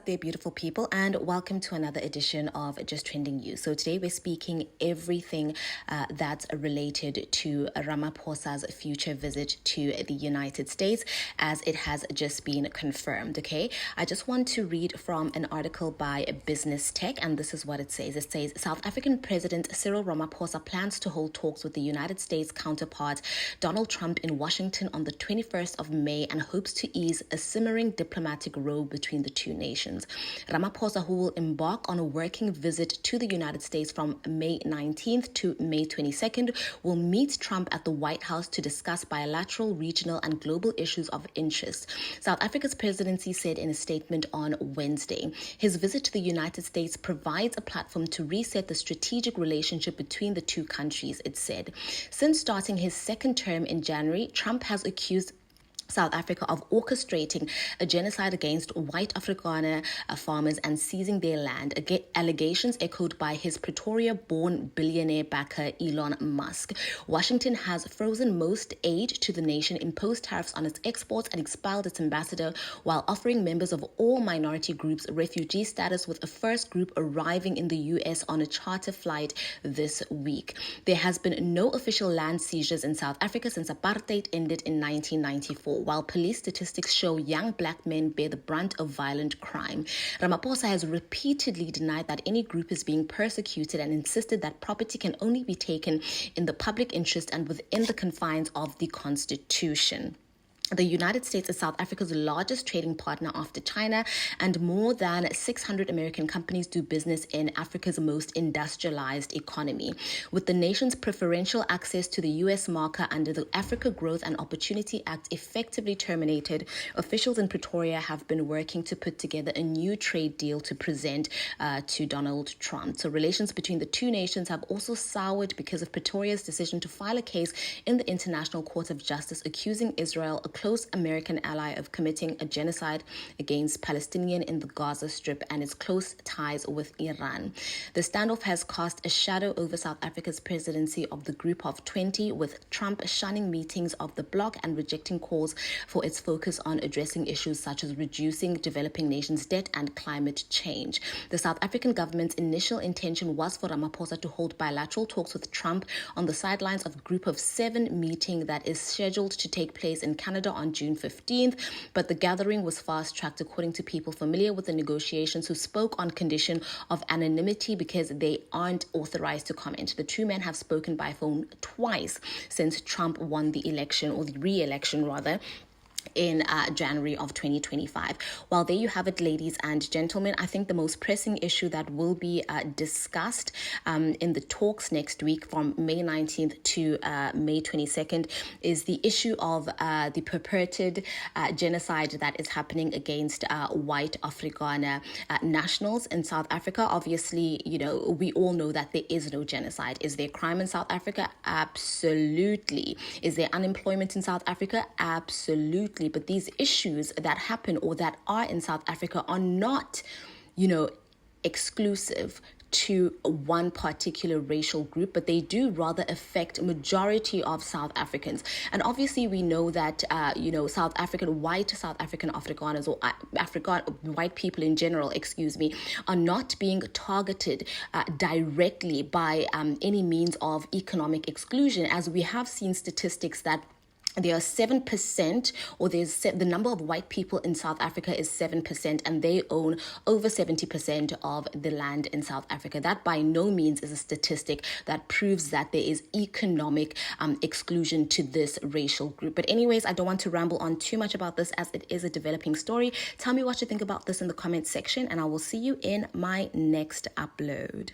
up there, beautiful people, and welcome to another edition of Just Trending News. So today we're speaking everything that's related to Ramaphosa's future visit to the United States, as it has just been confirmed, okay? I just want to read from an article by Business Tech, and this is what it says. It says, South African President Cyril Ramaphosa plans to hold talks with the United States counterpart Donald Trump in Washington on the 21st of May and hopes to ease a simmering diplomatic row between the two nations. Ramaphosa, who will embark on a working visit to the United States from May 19th to May 22nd, will meet Trump at the White House to discuss bilateral, regional, and global issues of interest. South Africa's presidency said in a statement on Wednesday. His visit to the United States provides a platform to reset the strategic relationship between the two countries, it said. Since starting his second term in January, Trump has accused South Africa of orchestrating a genocide against white Afrikaner farmers and seizing their land, allegations echoed by his Pretoria-born billionaire backer Elon Musk. Washington has frozen most aid to the nation, imposed tariffs on its exports, and expelled its ambassador, while offering members of all minority groups refugee status, with a first group arriving in the U.S. on a charter flight this week. There has been no official land seizures in South Africa since apartheid ended in 1994. While police statistics show young black men bear the brunt of violent crime. Ramaphosa has repeatedly denied that any group is being persecuted and insisted that property can only be taken in the public interest and within the confines of the Constitution. The United States is South Africa's largest trading partner after China, and more than 600 American companies do business in Africa's most industrialized economy. With the nation's preferential access to the U.S. market under the Africa Growth and Opportunity Act effectively terminated, officials in Pretoria have been working to put together a new trade deal to present to Donald Trump. So relations between the two nations have also soured because of Pretoria's decision to file a case in the International Court of Justice accusing Israel, a close American ally, of committing a genocide against Palestinians in the Gaza Strip and its close ties with Iran. The standoff has cast a shadow over South Africa's presidency of the Group of 20, with Trump shunning meetings of the bloc and rejecting calls for its focus on addressing issues such as reducing developing nations' debt and climate change. The South African government's initial intention was for Ramaphosa to hold bilateral talks with Trump on the sidelines of a Group of 7 meeting that is scheduled to take place in Canada on June 15th, but the gathering was fast-tracked, according to people familiar with the negotiations, who spoke on condition of anonymity because they aren't authorized to comment. The two men have spoken by phone twice since Trump won the election, or the re-election rather, in January of 2025. Well, there you have it, ladies and gentlemen. I think the most pressing issue that will be discussed in the talks next week from May 19th to May 22nd is the issue of the purported genocide that is happening against white Afrikaner nationals in South Africa. Obviously, you know, we all know that there is no genocide. Is there crime in South Africa? Absolutely. Is there unemployment in South Africa? Absolutely. But these issues that happen or that are in South Africa are not, you know, exclusive to one particular racial group, but they do rather affect majority of South Africans. And obviously we know that, you know, white South African Afrikaners, or white people in general, are not being targeted directly by any means of economic exclusion, as we have seen statistics that there are 7%, or the number of white people in South Africa is 7%, and they own over 70% of the land in South Africa. That by no means is a statistic that proves that there is economic exclusion to this racial group. But anyways, I don't want to ramble on too much about this, as it is a developing story. Tell me what you think about this in the comment section, and I will see you in my next upload.